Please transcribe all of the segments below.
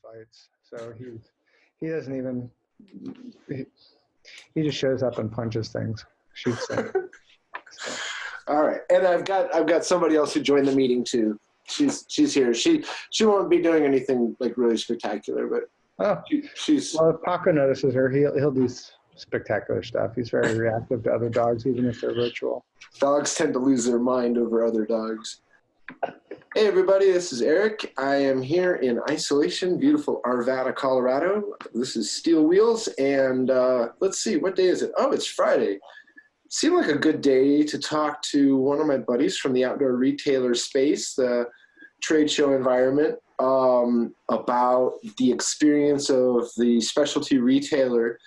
fights. So he doesn't even, he just shows up and punches things, shoots things. So. All right, and I've got somebody else who joined the meeting too. She's here. She won't be doing anything like really spectacular, but she's. Well, if Paco notices her, he'll do spectacular stuff. He's very reactive to other dogs, even if they're virtual. Dogs tend to lose their mind over other dogs. Hey everybody, this is Eric. I am here in isolation, beautiful Arvada, Colorado. This is Steel Wheels, and let's see, what day is it? Oh, it's Friday. Seemed like a good day to talk to one of my buddies from the outdoor retailer space, the trade show environment, about the experience of the specialty retailer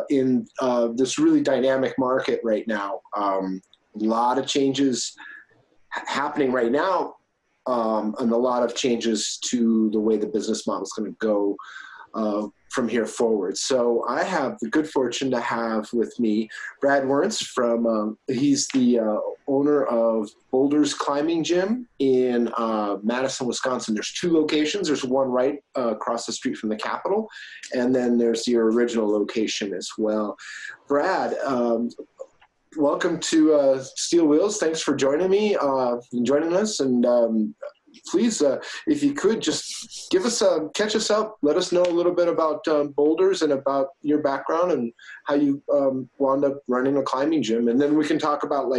in this really dynamic market right now. A lot of changes happening right now, and a lot of changes to the way the business model is going to go from here forward. So I have the good fortune to have with me Brad Werntz from, he's the owner of Boulders Climbing Gym in Madison, Wisconsin. There's 2 locations. There's one right across the street from the Capitol, and then there's your original location as well. Brad, welcome to Steel Wheels. Thanks for joining me and joining us. And please, if you could, just catch us up. Let us know a little bit about Boulders and about your background and how you wound up running a climbing gym. And then we can talk about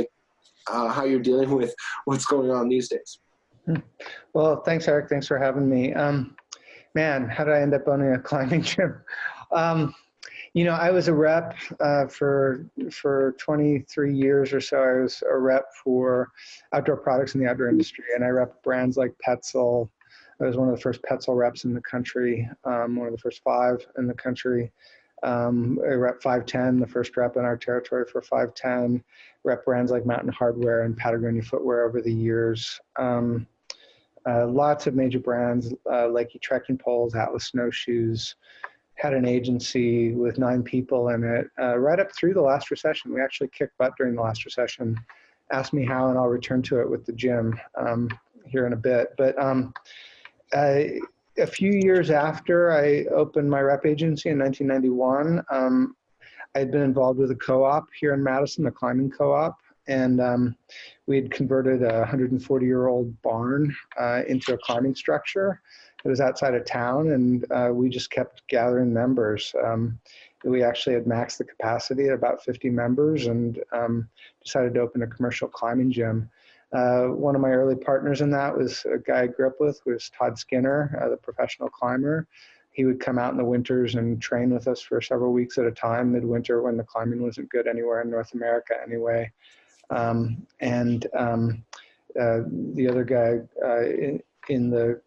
how you're dealing with what's going on these days. Well, thanks, Eric. Thanks for having me. Man, how did I end up owning a climbing gym? I was a rep for 23 years or so. I was a rep for outdoor products in the outdoor industry, and I rep brands like Petzl. I was one of the first Petzl reps in the country, one of the first 5 in the country. I rep 510, the first rep in our territory for 510. Rep brands like Mountain Hardwear and Patagonia Footwear over the years. Lots of major brands, like trekking poles, Atlas snowshoes. Had an agency with 9 people in it, right up through the last recession. We actually kicked butt during the last recession. Ask me how, and I'll return to it with the gym here in a bit. But a few years after I opened my rep agency in 1991, I had been involved with a co-op here in Madison, a climbing co-op, and we had converted a 140-year-old barn into a climbing structure. It was outside of town, and we just kept gathering members. We actually had maxed the capacity at about 50 members and decided to open a commercial climbing gym. One of my early partners in that was a guy I grew up with, was Todd Skinner, the professional climber. He would come out in the winters and train with us for several weeks at a time, midwinter, when the climbing wasn't good anywhere in North America anyway. The other guy in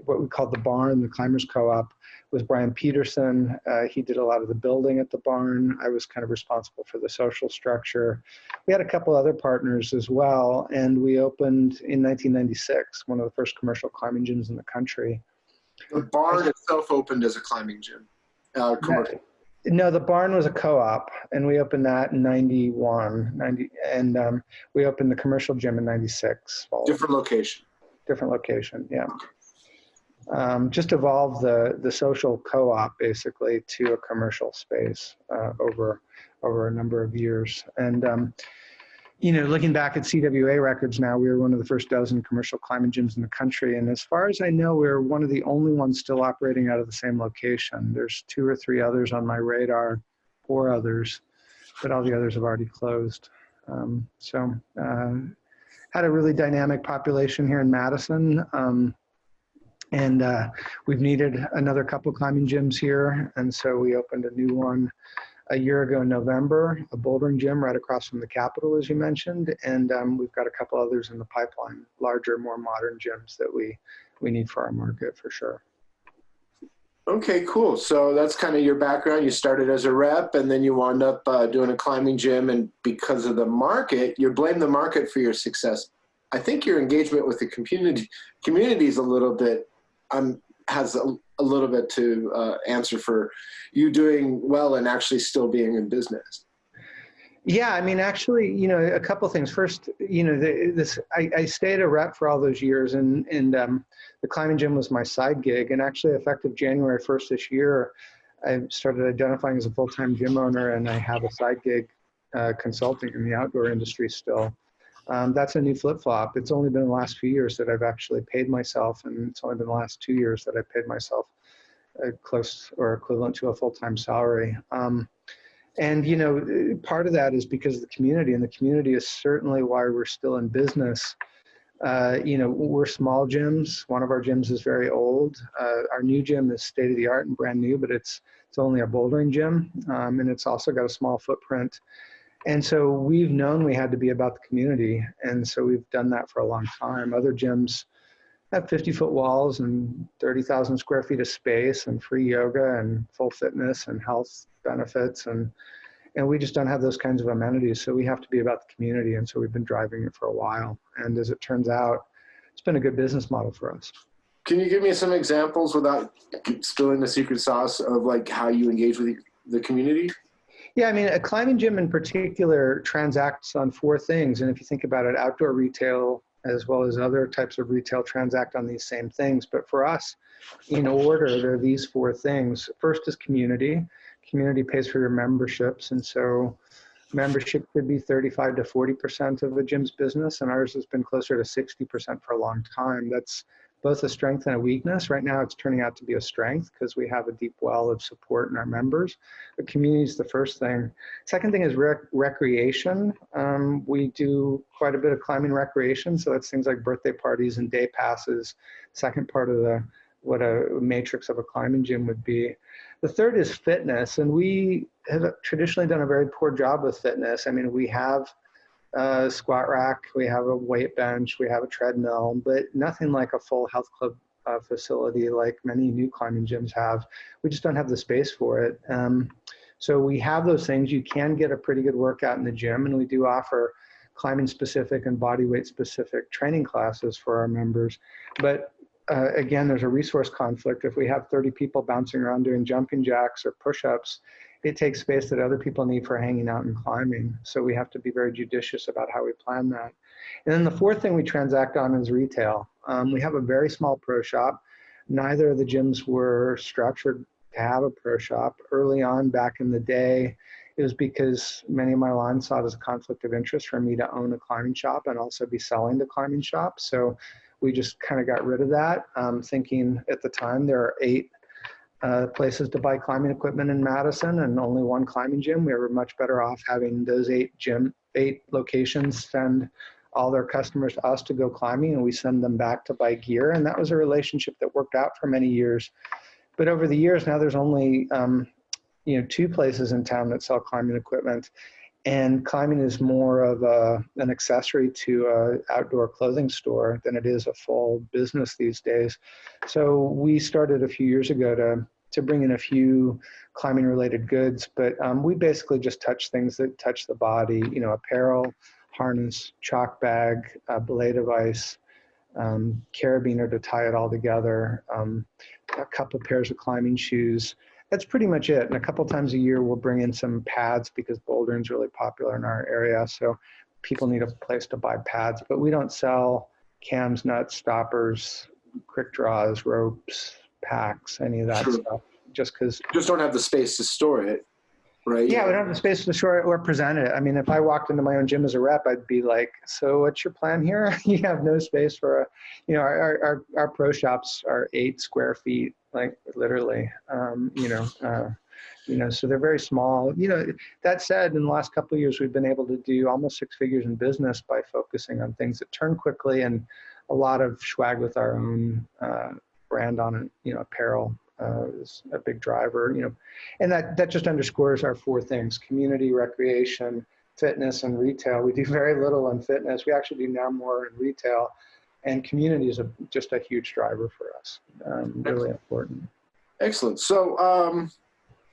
what we called the barn, the climbers co-op, was Brian Peterson. He did a lot of the building at the barn. I was kind of responsible for the social structure. We had a couple other partners as well, and we opened in 1996, one of the first commercial climbing gyms in the country. The barn itself opened as a climbing gym. Commercial. No, the barn was a co-op, and we opened that in 91, and we opened the commercial gym in 96. Different location. Different location, yeah. Just evolved the social co-op basically to a commercial space over a number of years. And looking back at CWA records now, we were one of the first dozen commercial climbing gyms in the country. And as far as I know, we're one of the only ones still operating out of the same location. There's 2 or 3 others on my radar, 4 others, but all the others have already closed. Had a really dynamic population here in Madison. And we've needed another couple climbing gyms here. And so we opened a new one a year ago in November, a bouldering gym right across from the Capitol, as you mentioned. And we've got a couple others in the pipeline, larger, more modern gyms that we need for our market for sure. Okay, cool. So that's kind of your background. You started as a rep, and then you wound up doing a climbing gym. And because of the market, you blame the market for your success. I think your engagement with the community is a little bit has a little bit to answer for you doing well and actually still being in business. Yeah, I mean, actually, a couple things. First, I stayed a rep for all those years, and the climbing gym was my side gig. And actually, effective January 1st this year, I started identifying as a full-time gym owner, and I have a side gig consulting in the outdoor industry still. That's a new flip-flop. It's only been the last few years that I've actually paid myself, and it's only been the last 2 years that I've paid myself close or equivalent to a full-time salary. And part of that is because of the community, and the community is certainly why we're still in business. We're small gyms. One of our gyms is very old. Our new gym is state of the art and brand new, but it's only a bouldering gym, and it's also got a small footprint. And so we've known we had to be about the community, and so we've done that for a long time. Other gyms have 50-foot walls and 30,000 square feet of space and free yoga and full fitness and health benefits, and we just don't have those kinds of amenities. So we have to be about the community, and so we've been driving it for a while. And as it turns out, it's been a good business model for us. Can you give me some examples without spilling the secret sauce of like how you engage with the community? Yeah, I mean, a climbing gym in particular transacts on 4 things. And if you think about it, outdoor retail as well as other types of retail transact on these same things. But for us, in order, there are these 4 things. First is community. Community pays for your memberships. And so membership could be 35 to 40% of a gym's business, and ours has been closer to 60% for a long time. That's both a strength and a weakness. Right now, it's turning out to be a strength because we have a deep well of support in our members. But community is the first thing. Second thing is recreation. We do quite a bit of climbing recreation, so that's things like birthday parties and day passes. Second part of what a matrix of a climbing gym would be. The third is fitness, and we have traditionally done a very poor job with fitness. I mean, we have a squat rack, we have a weight bench, we have a treadmill, but nothing like a full health club facility like many new climbing gyms have. We just don't have the space for it. So we have those things. You can get a pretty good workout in the gym, and we do offer climbing specific and body weight specific training classes for our members. But again, there's a resource conflict. If we have 30 people bouncing around doing jumping jacks or push-ups, it takes space that other people need for hanging out and climbing. So we have to be very judicious about how we plan that. And then the fourth thing we transact on is retail. We have a very small pro shop. Neither of the gyms were structured to have a pro shop. Early on, back in the day, it was because many of my lines saw it as a conflict of interest for me to own a climbing shop and also be selling to climbing shops. So we just kind of got rid of that, thinking at the time there are 8 places to buy climbing equipment in Madison and only 1 climbing gym. We were much better off having those 8 locations send all their customers to us to go climbing, and we send them back to buy gear. And that was a relationship that worked out for many years. But over the years, now there's only 2 places in town that sell climbing equipment. And climbing is more of an accessory to an outdoor clothing store than it is a full business these days. So we started a few years ago to bring in a few climbing related goods, but we basically just touch things that touch the body, apparel, harness, chalk bag, belay device, carabiner to tie it all together, a couple pairs of climbing shoes. That's pretty much it. And a couple times a year, we'll bring in some pads because bouldering is really popular in our area. So people need a place to buy pads, but we don't sell cams, nuts, stoppers, quick draws, ropes, packs, any of that stuff. Just because. Just don't have the space to store it, right? Yeah, we don't have the space to store it or present it. I mean, if I walked into my own gym as a rep, I'd be like, so what's your plan here? You have no space for our pro shops are 8 square feet. Like literally, so they're very small. That said, in the last couple of years, we've been able to do almost 6 figures in business by focusing on things that turn quickly and a lot of swag with our own brand on it. Apparel is a big driver, and that just underscores our 4 things: community, recreation, fitness, and retail. We do very little in fitness. We actually do now more in retail. And community is just a huge driver for us, really important. Excellent. So,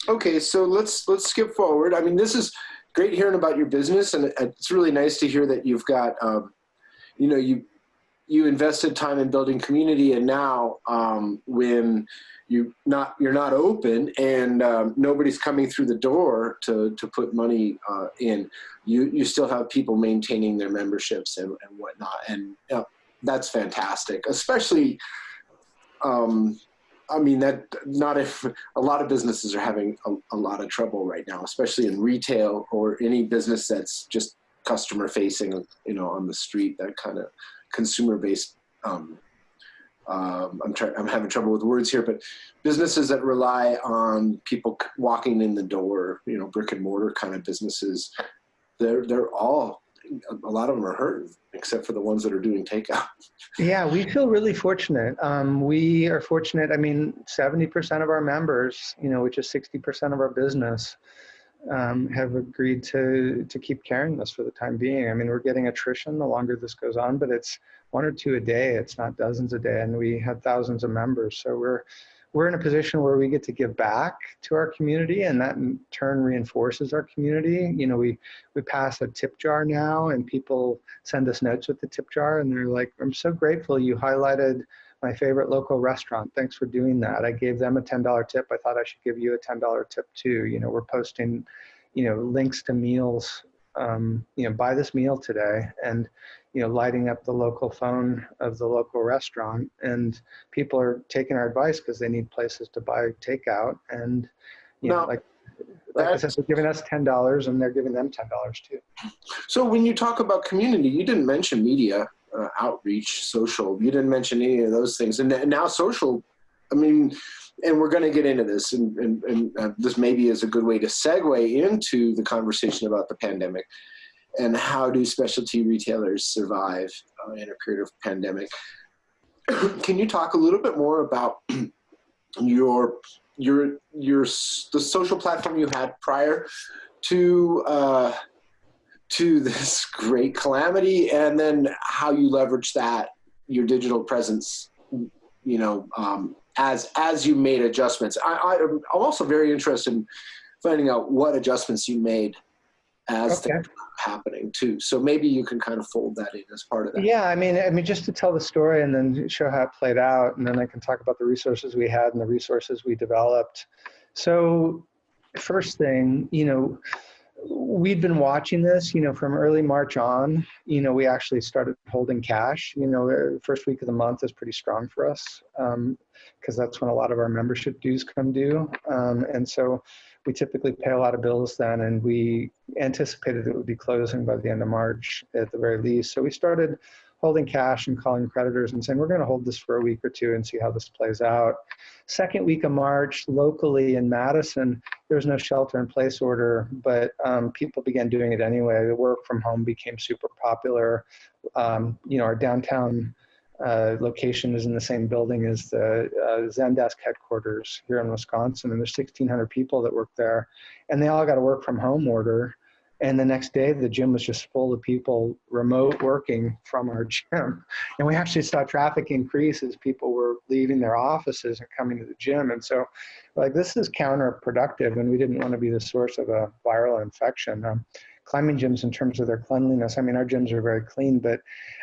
okay, so let's skip forward. I mean, this is great hearing about your business, and it's really nice to hear that you've got, you invested time in building community, and now when you're not open, and nobody's coming through the door to put money in, you still have people maintaining their memberships and whatnot, and that's fantastic. Especially, I mean, that not if a lot of businesses are having a lot of trouble right now, especially in retail or any business that's just customer facing, on the street, that kind of consumer based. I'm having trouble with words here, but businesses that rely on people walking in the door, brick and mortar kind of businesses, they're all, a lot of them are hurt, except for the ones that are doing takeout. Yeah, we feel really fortunate. We are fortunate. I mean, 70% of our members, which is 60% of our business, have agreed to keep carrying this for the time being. I mean, we're getting attrition the longer this goes on, but it's 1 or 2 a day. It's not dozens a day, and we have thousands of members. So we're in a position where we get to give back to our community, and that in turn reinforces our community. We pass a tip jar now, and people send us notes with the tip jar, and they're like, "I'm so grateful you highlighted my favorite local restaurant. Thanks for doing that. I gave them a $10 tip. I thought I should give you a $10 tip too." We're posting, links to meals, buy this meal today, and, lighting up the local phone of the local restaurant, and people are taking our advice because they need places to buy takeout. And, like I said, they're giving us $10 and they're giving them $10 too. So when you talk about community, you didn't mention media, outreach, social. You didn't mention any of those things. And now social, I mean, and we're going to get into this, and this maybe is a good way to segue into the conversation about the pandemic and how do specialty retailers survive in a period of pandemic. Can you talk a little bit more about the social platform you had prior to this great calamity, and then how you leverage that, your digital presence, as you made adjustments? I'm also very interested in finding out what adjustments you made as things were happening too. So maybe you can kind of fold that in as part of that. Yeah, I mean, just to tell the story and then show how it played out, and then I can talk about the resources we had and the resources we developed. So first thing, we'd been watching this, from early March on. We actually started holding cash. First week of the month is pretty strong for us, because that's when a lot of our membership dues come due. And so we typically pay a lot of bills then, and we anticipated it would be closing by the end of March at the very least. So we started holding cash and calling creditors and saying, we're going to hold this for a week or two and see how this plays out. Second week of March, locally in Madison, there was no shelter in place order, but people began doing it anyway. The work from home became super popular. Our downtown location is in the same building as the Zendesk headquarters here in Wisconsin, and there's 1,600 people that work there, and they all got a work from home order. And the next day, the gym was just full of people remote working from our gym. And we actually saw traffic increase as people were leaving their offices and coming to the gym. And so, this is counterproductive, and we didn't want to be the source of a viral infection. Climbing gyms, in terms of their cleanliness, our gyms are very clean, but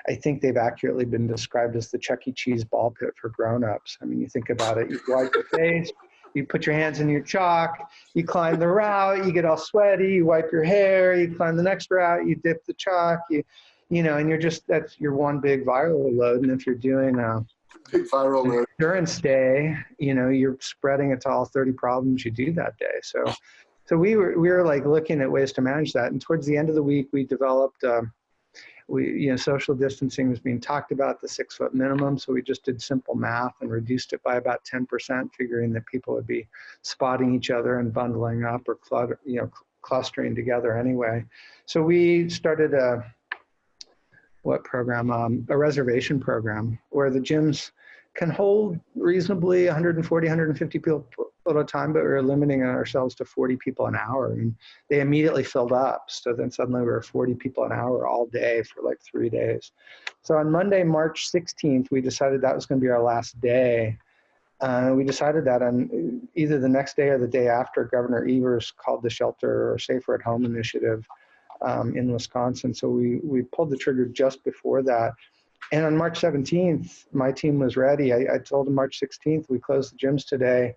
I think they've accurately been described as the Chuck E. Cheese ball pit for grown-ups. You think about it, you wipe your face, you put your hands in your chalk, you climb the route, you get all sweaty, you wipe your hair, you climb the next route, you dip the chalk, and that's your one big viral load. And if you're doing big viral load endurance day, you're spreading it to all 30 problems you do that day. So we were looking at ways to manage that. And towards the end of the week, we developed, social distancing was being talked about, the 6-foot minimum. So we just did simple math and reduced it by about 10%, figuring that people would be spotting each other and bundling up or clustering together anyway. So we started a reservation program where the gyms can hold reasonably 140, 150 people at a time, but we were limiting ourselves to 40 people an hour, and they immediately filled up. So then suddenly we were 40 people an hour all day for 3 days. So on Monday, March 16th, we decided that was going to be our last day. We decided that on either the next day or the day after, Governor Evers called the Shelter or Safer at Home initiative in Wisconsin. So we pulled the trigger just before that. And on March 17th, my team was ready. I told them March 16th, we closed the gyms today.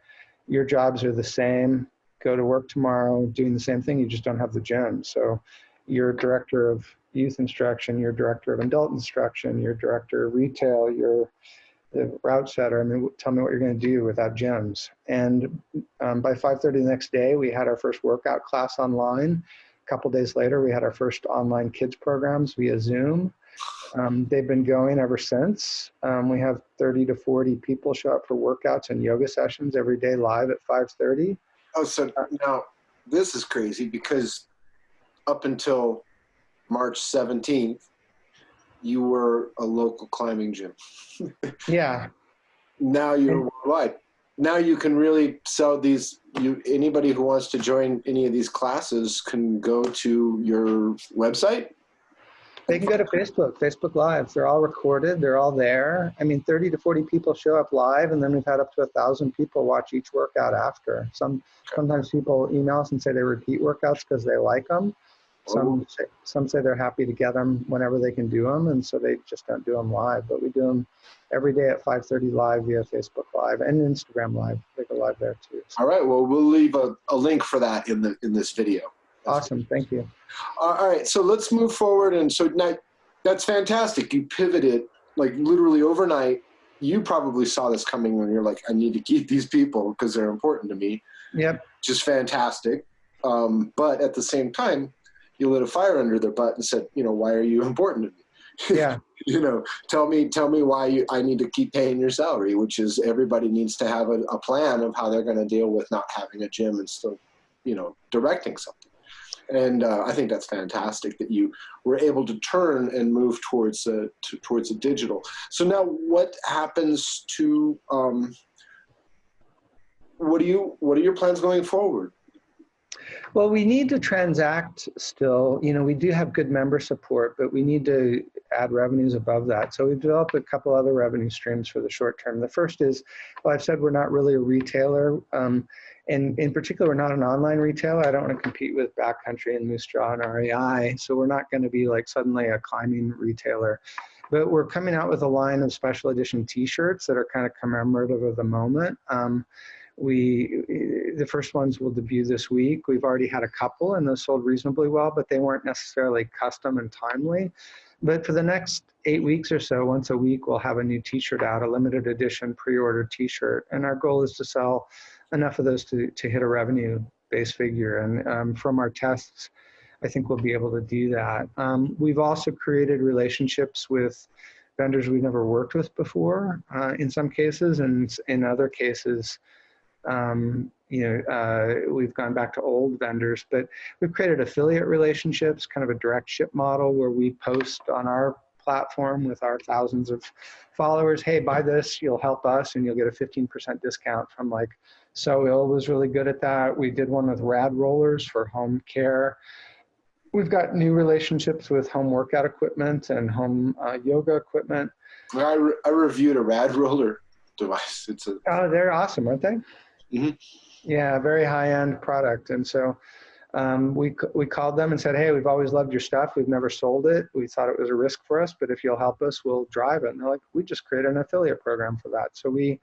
Your jobs are the same. Go to work tomorrow doing the same thing. You just don't have the gym. So you're director of youth instruction, you're director of adult instruction, you're director of retail, you're the route setter. I mean, tell me what you're going to do without gyms. And by 5:30 the next day, we had our first workout class online. A couple days later, we had our first online kids programs via Zoom. They've been going ever since. We have 30 to 40 people show up for workouts and yoga sessions every day live at 5:30. Oh, so now this is crazy because up until March 17th, you were a local climbing gym. Yeah. Now you're worldwide. Now you can really sell these. Anybody who wants to join any of these classes can go to your website. They can go to Facebook Live. They're all recorded. They're all there. I mean, 30 to 40 people show up live, and then we've had up to 1,000 people watch each workout after. Sometimes people email us and say they repeat workouts because they like them. Some say they're happy to get them whenever they can do them, and so they just don't do them live. But we do them every day at 5:30 live via Facebook Live and Instagram Live. They go live there too. So. All right. Well, we'll leave a link for that in this video. Awesome. Thank you. All right. So let's move forward. And so now, that's fantastic. You pivoted like literally overnight. You probably saw this coming when you're like, I need to keep these people because they're important to me. Yep. Just fantastic. But at the same time, you lit a fire under their butt and said, why are you important to me? Yeah. Tell me why I need to keep paying your salary, which is everybody needs to have a plan of how they're going to deal with not having a gym and still, directing something. And I think that's fantastic that you were able to turn and move towards a digital. So now what happens to, what are your plans going forward? Well, we need to transact still. We do have good member support, but we need to add revenues above that. So we've developed a couple other revenue streams for the short term. The first is, well, I've said we're not really a retailer. And in particular, we're not an online retailer. I don't want to compete with Backcountry and Moose Jaw and REI. So we're not going to be like suddenly a climbing retailer. But we're coming out with a line of special edition t-shirts that are kind of commemorative of the moment. The first ones will debut this week. We've already had a couple and those sold reasonably well, but they weren't necessarily custom and timely. But for the next 8 weeks or so, once a week, we'll have a new t-shirt out, a limited edition pre-order t-shirt. And our goal is to sell enough of those to hit a revenue-based figure. And from our tests, I think we'll be able to do that. We've also created relationships with vendors we've never worked with before in some cases, and in other cases, we've gone back to old vendors, but we've created affiliate relationships, kind of a direct ship model where we post on our platform with our thousands of followers, hey, buy this, you'll help us, and you'll get a 15% discount from like So Ill was really good at that. We did one with Rad Rollers for home care. We've got new relationships with home workout equipment and home yoga equipment. I reviewed a Rad Roller device. Oh, they're awesome, aren't they? Mm-hmm. Yeah, very high-end product. And so we called them and said, hey, we've always loved your stuff. We've never sold it. We thought it was a risk for us, but if you'll help us, we'll drive it. And they're like, we just created an affiliate program for that. So we,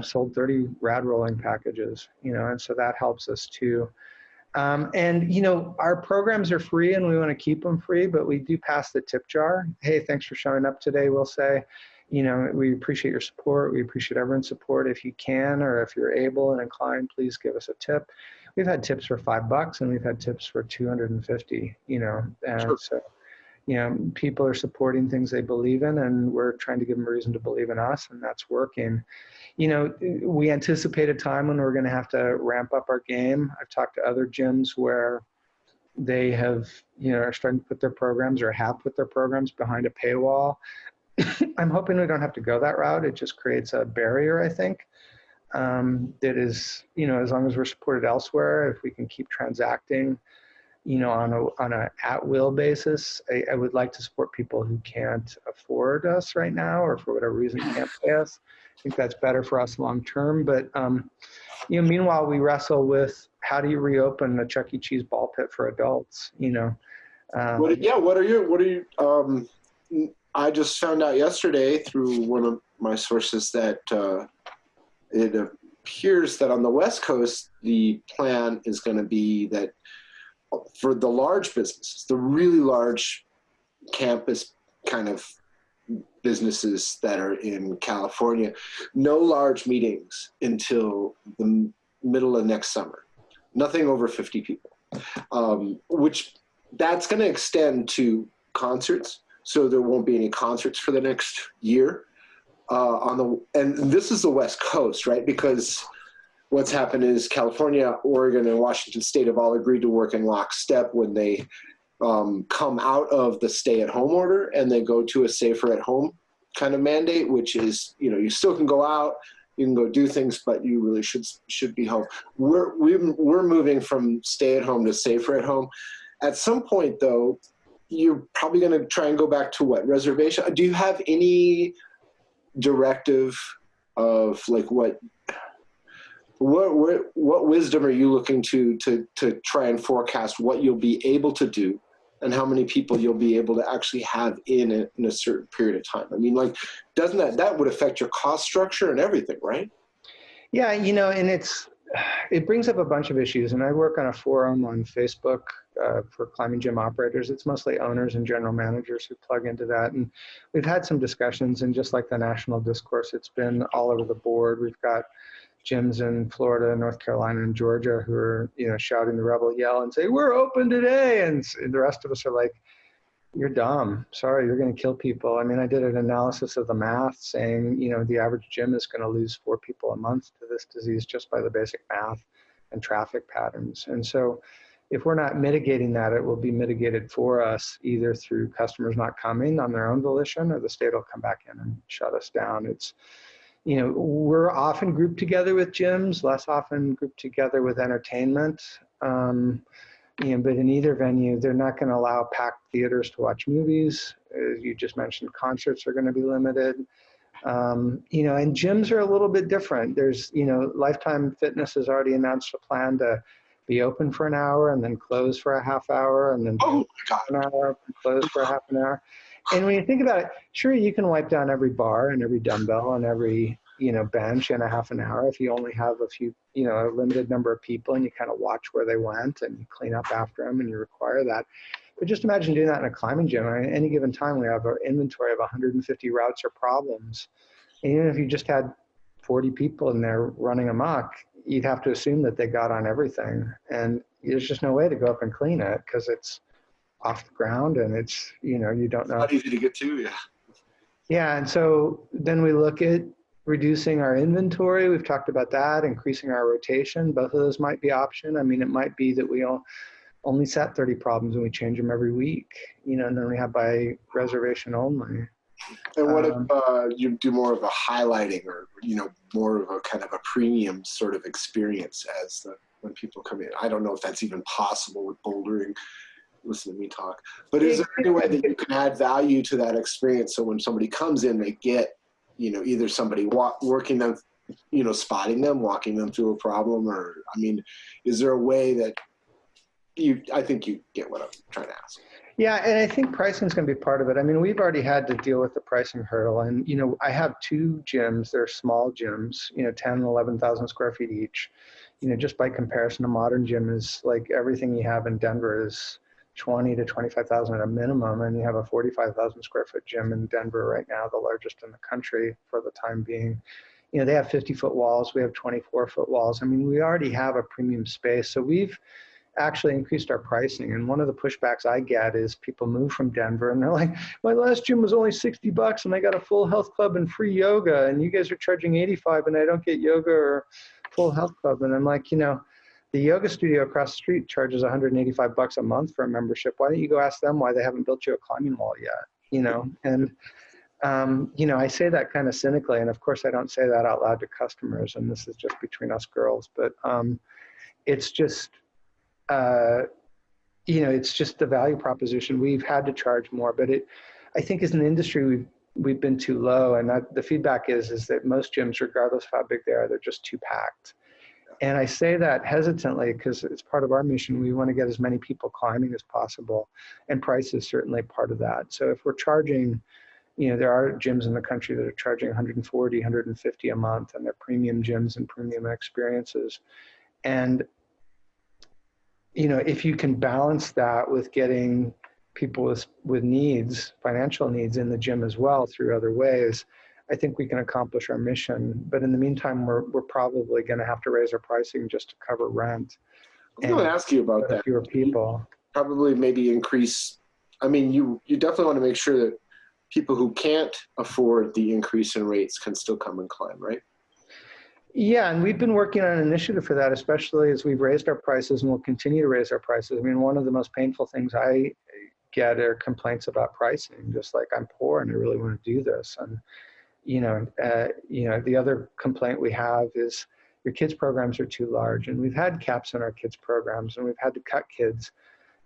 sold 30 rad rolling packages, and so that helps us too. Our programs are free and we want to keep them free, but we do pass the tip jar. Hey, thanks for showing up today. We'll say, we appreciate your support. We appreciate everyone's support. If you can, or if you're able and inclined, please give us a tip. We've had tips for $5 and we've had tips for 250, and Sure. So, people are supporting things they believe in, and we're trying to give them a reason to believe in us, and that's working. We anticipate a time when we're going to have to ramp up our game. I've talked to other gyms where they have, are starting to put their programs or have put their programs behind a paywall. I'm hoping we don't have to go that route. It just creates a barrier, I think, that is, as long as we're supported elsewhere, if we can keep transacting, on a at-will basis. I would like to support people who can't afford us right now, or for whatever reason can't pay us. I think that's better for us long term. But meanwhile, we wrestle with how do you reopen a Chuck E. Cheese ball pit for adults? What are you? I just found out yesterday through one of my sources that it appears that on the West Coast, the plan is going to be that for the large businesses, the really large campus kind of businesses that are in California, no large meetings until the middle of next summer. Nothing over 50 people, which that's going to extend to concerts. So there won't be any concerts for the next year. And this is the West Coast, right? Because what's happened is California, Oregon, and Washington State have all agreed to work in lockstep when they come out of the stay-at-home order and they go to a safer-at-home kind of mandate, which is, you still can go out, you can go do things, but you really should be home. We're moving from stay-at-home to safer-at-home. At some point, though, you're probably going to try and go back to what? Reservation? Do you have any directive of like what wisdom are you looking to try and forecast what you'll be able to do and how many people you'll be able to actually have in a certain period of time? I mean, like, doesn't that would affect your cost structure and everything, right? Yeah, and it brings up a bunch of issues. And I work on a forum on Facebook for climbing gym operators. It's mostly owners and general managers who plug into that. And we've had some discussions, and just like the national discourse, it's been all over the board. We've got gyms in Florida, North Carolina, and Georgia who are, shouting the rebel yell and say, "We're open today." And the rest of us are like, "You're dumb. Sorry, you're going to kill people." I mean, I did an analysis of the math saying, the average gym is going to lose 4 people a month to this disease just by the basic math and traffic patterns. And so if we're not mitigating that, it will be mitigated for us either through customers not coming on their own volition, or the state will come back in and shut us down. It's, we're often grouped together with gyms, less often grouped together with entertainment. But in either venue, they're not going to allow packed theaters to watch movies. As you just mentioned, concerts are going to be limited. And gyms are a little bit different. There's, Lifetime Fitness has already announced a plan to be open for an hour and then close for a half hour and then an hour and close for a half an hour. And when you think about it, sure, you can wipe down every bar and every dumbbell and every, bench in a half an hour if you only have a few, a limited number of people, and you kind of watch where they went and you clean up after them and you require that. But just imagine doing that in a climbing gym. At any given time, we have an inventory of 150 routes or problems. And even if you just had 40 people in there running amok, you'd have to assume that they got on everything. And there's just no way to go up and clean it because it's off the ground and it's, you don't know. Not easy to get to, yeah. Yeah, and so then we look at reducing our inventory. We've talked about that, increasing our rotation. Both of those might be option. I mean, it might be that we only set 30 problems and we change them every week, and then we have by reservation only. And what if you do more of a highlighting or, more of a kind of a premium sort of experience when people come in? I don't know if that's even possible with bouldering. Listen to me talk. But is there any way that you can add value to that experience so when somebody comes in, they get, either somebody working them, spotting them, walking them through a problem, or, I mean, is there a way that I think you get what I'm trying to ask. Yeah, and I think pricing is going to be part of it. I mean, we've already had to deal with the pricing hurdle. And, I have 2 gyms. They're small gyms, 10 and 11,000 square feet each. Just by comparison, a modern gym is like everything you have in Denver is 20 to 25,000 at a minimum. And you have a 45,000 square foot gym in Denver right now, the largest in the country for the time being. They have 50-foot walls. We have 24-foot walls. I mean, we already have a premium space. So we've actually increased our pricing. And one of the pushbacks I get is people move from Denver and they're like, my last gym was only $60 and I got a full health club and free yoga, and you guys are charging $85 and I don't get yoga or full health club. And I'm like, the yoga studio across the street charges $185 a month for a membership. Why don't you go ask them why they haven't built you a climbing wall yet? And I say that kind of cynically, and of course I don't say that out loud to customers, and this is just between us girls, but it's just it's just the value proposition. We've had to charge more, but I think as an industry, we've been too low. And the feedback is that most gyms, regardless of how big they are, they're just too packed. And I say that hesitantly because it's part of our mission. We want to get as many people climbing as possible, and price is certainly part of that. So if we're charging, there are gyms in the country that are charging 140, 150 a month, and they're premium gyms and premium experiences. And, if you can balance that with getting people with needs, financial needs in the gym as well through other ways, I think we can accomplish our mission. But in the meantime, we're probably going to have to raise our pricing just to cover rent. I was going to ask you about that. Fewer people. Probably maybe increase. I mean, you definitely want to make sure that people who can't afford the increase in rates can still come and climb, right? Yeah, and we've been working on an initiative for that, especially as we've raised our prices and we'll continue to raise our prices. I mean, one of the most painful things I get are complaints about pricing, just like I'm poor and I really want to do this. And, the other complaint we have is your kids' programs are too large. And we've had caps on our kids' programs and we've had to cut kids.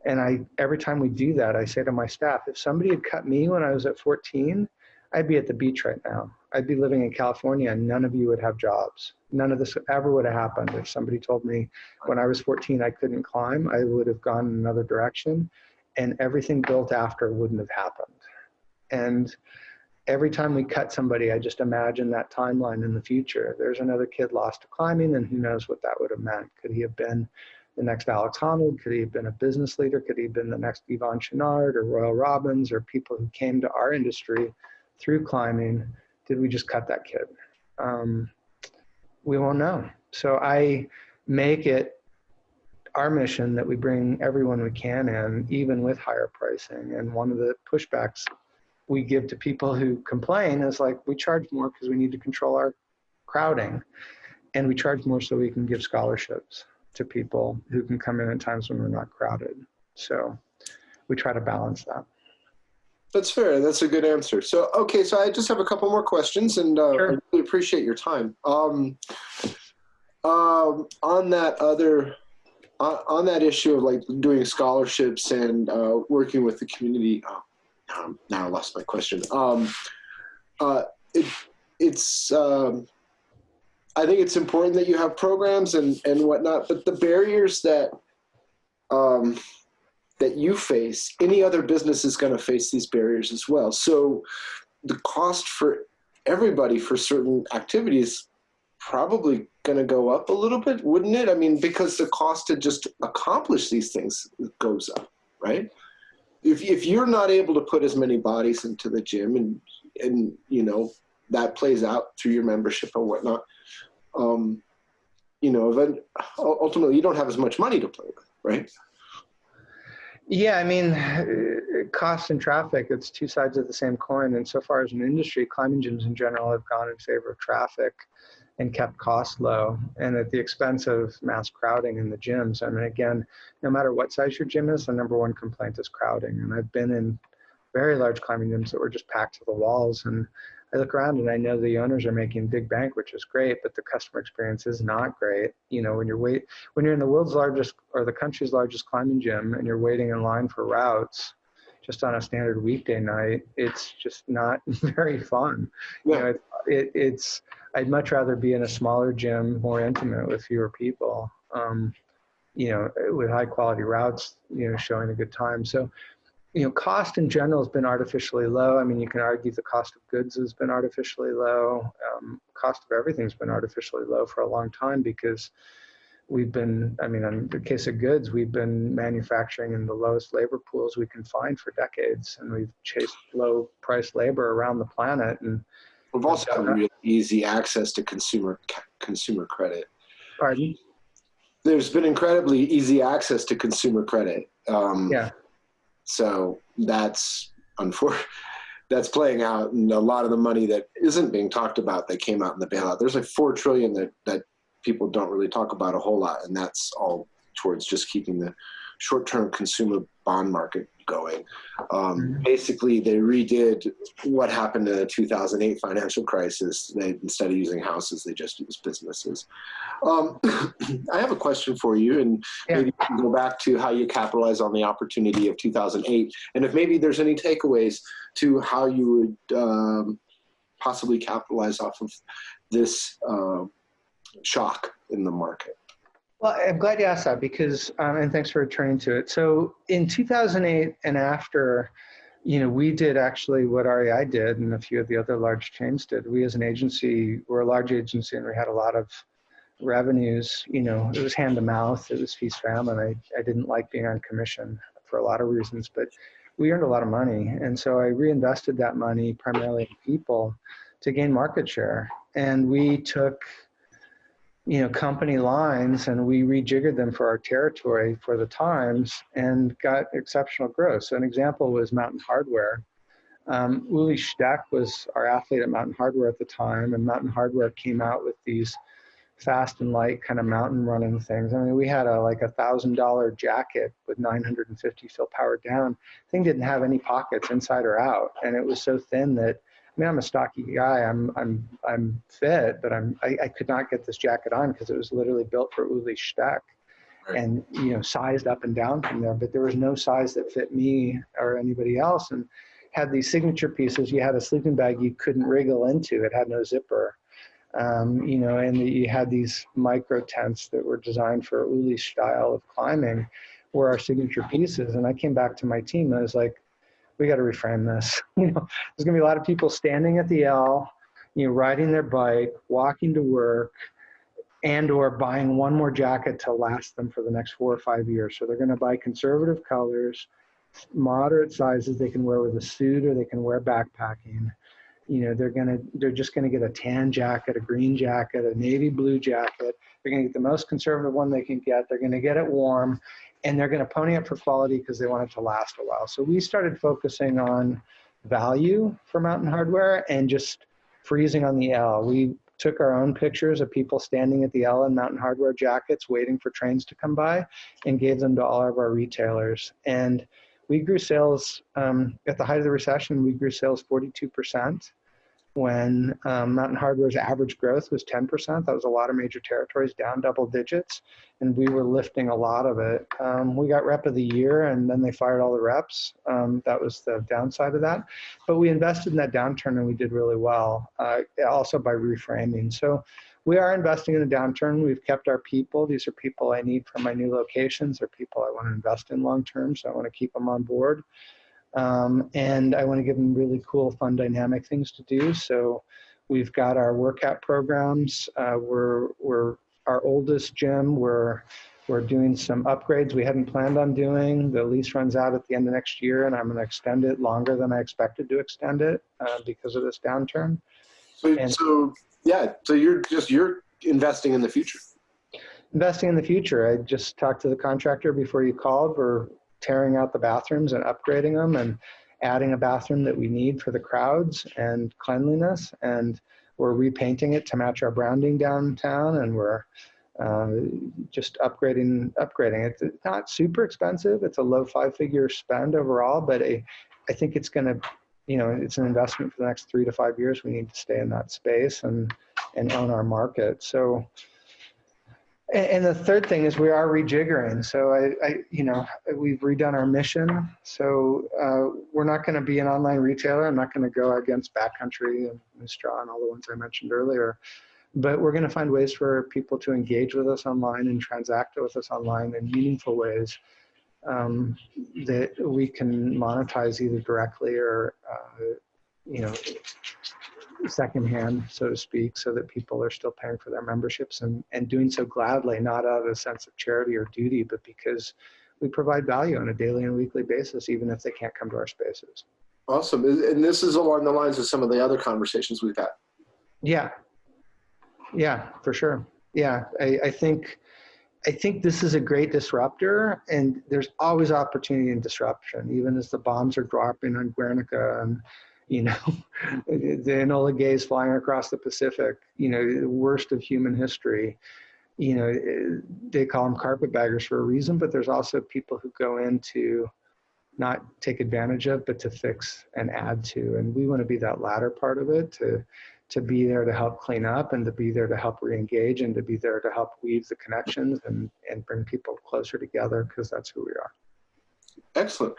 And every time we do that, I say to my staff, if somebody had cut me when I was at 14, I'd be at the beach right now. I'd be living in California and none of you would have jobs. None of this ever would have happened. If somebody told me when I was 14 I couldn't climb, I would have gone in another direction and everything built after wouldn't have happened. And every time we cut somebody, I just imagine that timeline in the future. There's another kid lost to climbing and who knows what that would have meant. Could he have been the next Alex Honnold? Could he have been a business leader? Could he have been the next Yvon Chouinard or Royal Robbins or people who came to our industry through climbing? Did we just cut that kid? We won't know. So I make it our mission that we bring everyone we can in, even with higher pricing. And one of the pushbacks we give to people who complain is like, we charge more because we need to control our crowding. And we charge more so we can give scholarships to people who can come in at times when we're not crowded. So we try to balance that. That's fair. That's a good answer. So, okay, so I just have a couple more questions, and Sure. I really appreciate your time. On that issue of like doing scholarships and working with the community. Now I lost my question. I think it's important that you have programs and whatnot, but the barriers that you face, any other business is going to face these barriers as well. So the cost for everybody for certain activities probably going to go up a little bit, wouldn't it? I mean, because the cost to just accomplish these things goes up, right? If you're not able to put as many bodies into the gym and that plays out through your membership and whatnot, ultimately you don't have as much money to play with, right? Yeah, I mean, cost and traffic, it's two sides of the same coin. And so far as an industry, climbing gyms in general have gone in favor of traffic and kept costs low and at the expense of mass crowding in the gyms. I mean, again, no matter what size your gym is, the number one complaint is crowding. And I've been in very large climbing gyms that were just packed to the walls. And I look around and I know the owners are making big bank, which is great, but the customer experience is not great. When you're in the world's largest or the country's largest climbing gym and you're waiting in line for routes just on a standard weekday night, it's just not very fun. Yeah. I'd much rather be in a smaller gym, more intimate with fewer people, with high quality routes, showing a good time. So, cost in general has been artificially low. I mean, you can argue the cost of goods has been artificially low. Cost of everything's been artificially low for a long time because in the case of goods, we've been manufacturing in the lowest labor pools we can find for decades. And we've chased low price labor around the planet. And we've also had really easy access to consumer credit. Pardon? There's been incredibly easy access to consumer credit. Yeah. So that's playing out, and a lot of the money that isn't being talked about that came out in the bailout. There's like $4 trillion that people don't really talk about a whole lot, and that's all towards just keeping the short-term consumer bond market going. Basically, they redid what happened in the 2008 financial crisis. Instead of using houses, they just used businesses. I have a question for you, and maybe you can go back to how you capitalize on the opportunity of 2008, and if maybe there's any takeaways to how you would possibly capitalize off of this shock in the market. Well, I'm glad you asked that because, and thanks for returning to it. So in 2008 and after, We did actually what REI did and a few of the other large chains did. We as an agency, we're a large agency and we had a lot of revenues. It was hand to mouth, it was feast famine. I didn't like being on commission for a lot of reasons, but we earned a lot of money. And so I reinvested that money primarily in people to gain market share. And we took company lines and we rejiggered them for our territory for the times and got exceptional growth. So an example was Mountain Hardwear. Uli Steck was our athlete at Mountain Hardwear at the time, and Mountain Hardwear came out with these fast and light kind of mountain running things. I mean, we had like $1,000 jacket with 950 fill power down. Thing didn't have any pockets inside or out, and it was so thin that I'm a stocky guy. I'm fit, but I could not get this jacket on because it was literally built for Uli Steck, Right. and sized up and down from there. But there was no size that fit me or anybody else. And had these signature pieces. You had a sleeping bag you couldn't wriggle into. It had no zipper. And you had these micro tents that were designed for Uli's style of climbing, were our signature pieces. And I came back to my team and I was like, we got to reframe this. There's going to be a lot of people standing at the L, riding their bike, walking to work, and or buying one more jacket to last them for the next 4 or 5 years. So they're going to buy conservative colors, moderate sizes they can wear with a suit or they can wear backpacking. They're just going to get a tan jacket, a green jacket, a navy blue jacket. They're going to get the most conservative one they can get. They're going to get it warm, and they're going to pony up for quality because they want it to last a while. So we started focusing on value for Mountain Hardwear and just freezing on the L. We took our own pictures of people standing at the L in Mountain Hardwear jackets waiting for trains to come by and gave them to all of our retailers. And we grew sales, at the height of the recession, we grew sales 42%. When Mountain Hardwear's average growth was 10%, that was a lot of major territories down double digits, and we were lifting a lot of it. We got rep of the year, and then they fired all the reps. That was the downside of that. But we invested in that downturn, and we did really well, also by reframing. So we are investing in a downturn. We've kept our people. These are people I need for my new locations. They're people I want to invest in long term, so I want to keep them on board. And I want to give them really cool, fun, dynamic things to do. So we've got our workout programs. We're our oldest gym. We're doing some upgrades we hadn't planned on doing. The lease runs out at the end of next year, and I'm going to extend it longer than I expected to extend it because of this downturn. So you're investing in the future. Investing in the future. I just talked to the contractor before you called. We're tearing out the bathrooms and upgrading them and adding a bathroom that we need for the crowds and cleanliness. And we're repainting it to match our branding downtown. And we're just upgrading. It's not super expensive. It's a low 5-figure spend overall, but I think it's going to, it's an investment for the next 3 to 5 years. We need to stay in that space and own our market. So, and the third thing is we are rejiggering. So we've redone our mission. So we're not going to be an online retailer. I'm not going to go against Backcountry and Mistra and all the ones I mentioned earlier. But we're going to find ways for people to engage with us online and transact with us online in meaningful ways that we can monetize either directly or, secondhand, so to speak, so that people are still paying for their memberships and doing so gladly, not out of a sense of charity or duty, but because we provide value on a daily and weekly basis, even if they can't come to our spaces. Awesome. And this is along the lines of some of the other conversations we've had. Yeah, for sure. Yeah, I think this is a great disruptor, and there's always opportunity in disruption, even as the bombs are dropping on Guernica and the Enola Gays flying across the Pacific, the worst of human history. They call them carpetbaggers for a reason, but there's also people who go in to not take advantage of, but to fix and add to. And we want to be that latter part of it, to be there to help clean up and to be there to help re-engage and to be there to help weave the connections and bring people closer together, because that's who we are. Excellent.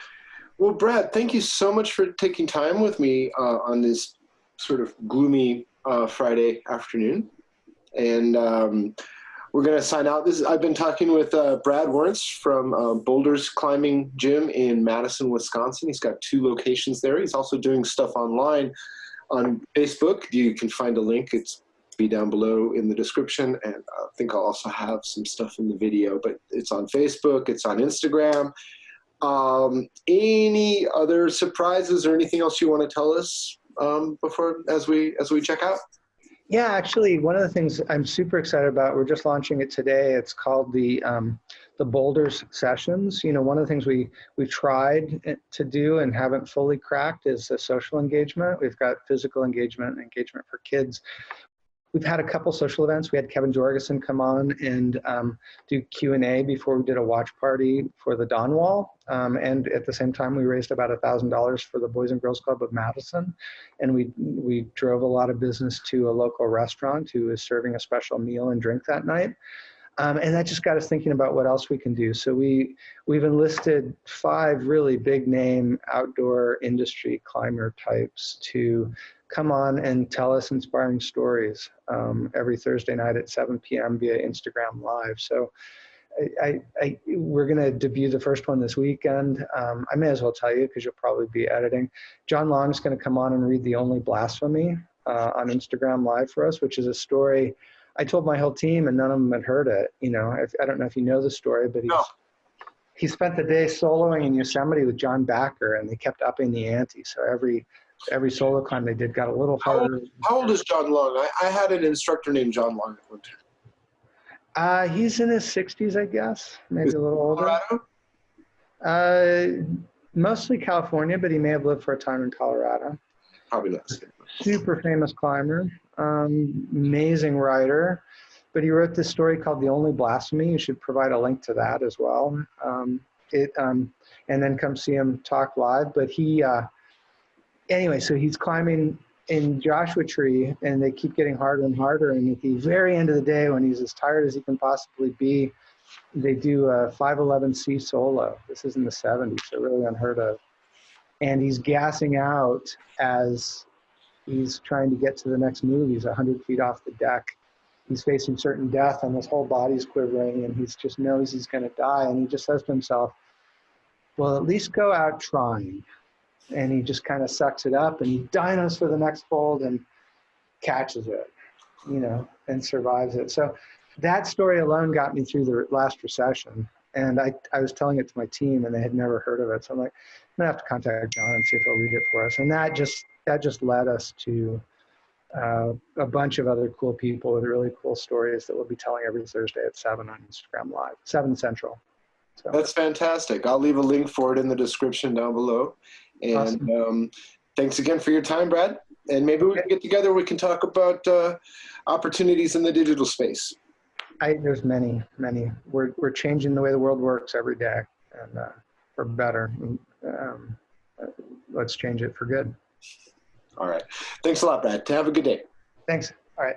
Well, Brad, thank you so much for taking time with me on this sort of gloomy Friday afternoon. And we're going to sign out. I've been talking with Brad Werntz from Boulders Climbing Gym in Madison, Wisconsin. He's got 2 locations there. He's also doing stuff online on Facebook. You can find a link. It's be down below in the description, and I think I'll also have some stuff in the video, but it's on Facebook, it's on Instagram. Any other surprises or anything else you want to tell us before as we check out? Yeah, actually, one of the things I'm super excited about, we're just launching it today. It's called the Boulders Sessions. You know, one of the things we've tried to do and haven't fully cracked is the social engagement. We've got physical engagement and engagement for kids. We've had a couple social events. We had Kevin Jorgensen come on and do Q&A before we did a watch party for the Dawn Wall. And at the same time, we raised about $1,000 for the Boys and Girls Club of Madison. And we drove a lot of business to a local restaurant who is serving a special meal and drink that night. And that just got us thinking about what else we can do. So we've enlisted 5 really big name outdoor industry climber types to come on and tell us inspiring stories every Thursday night at 7 p.m. via Instagram Live. So we're going to debut the first one this weekend. I may as well tell you because you'll probably be editing. John Long's going to come on and read The Only Blasphemy on Instagram Live for us, which is a story I told my whole team and none of them had heard it. You know, I don't know if you know the story, but he spent the day soloing in Yosemite with John Backer, and they kept upping the ante. So every solo climb they did got a little harder. How old is John Long? I had an instructor named John Long at one time. He's in his 60s, I guess, maybe a little older. Colorado? Mostly California, but he may have lived for a time in Colorado. Probably not. Super famous climber, amazing writer. But he wrote this story called The Only Blasphemy. You should provide a link to that as well. And then come see him talk live. But anyway, so he's climbing in Joshua Tree, and they keep getting harder and harder. And at the very end of the day, when he's as tired as he can possibly be, they do a 511C solo. This is in the 70s, so really unheard of. And he's gassing out as he's trying to get to the next move. He's 100 feet off the deck. He's facing certain death, and his whole body's quivering, and he just knows he's going to die. And he just says to himself, well, at least go out trying. And he just kind of sucks it up, and he dynos for the next fold and catches it, you know, and survives it. So that story alone got me through the last recession. And I was telling it to my team, and they had never heard of it. So I'm like, I'm going to have to contact John and see if he'll read it for us. And that just led us to a bunch of other cool people with really cool stories that we'll be telling every Thursday at 7 on Instagram Live, 7 Central. So. That's fantastic. I'll leave a link for it in the description down below. And awesome. Thanks again for your time, Brad. And maybe we can get together. We can talk about opportunities in the digital space. There's many. We're changing the way the world works every day, and for better. Let's change it for good. All right. Thanks a lot, Brad. Have a good day. Thanks. All right.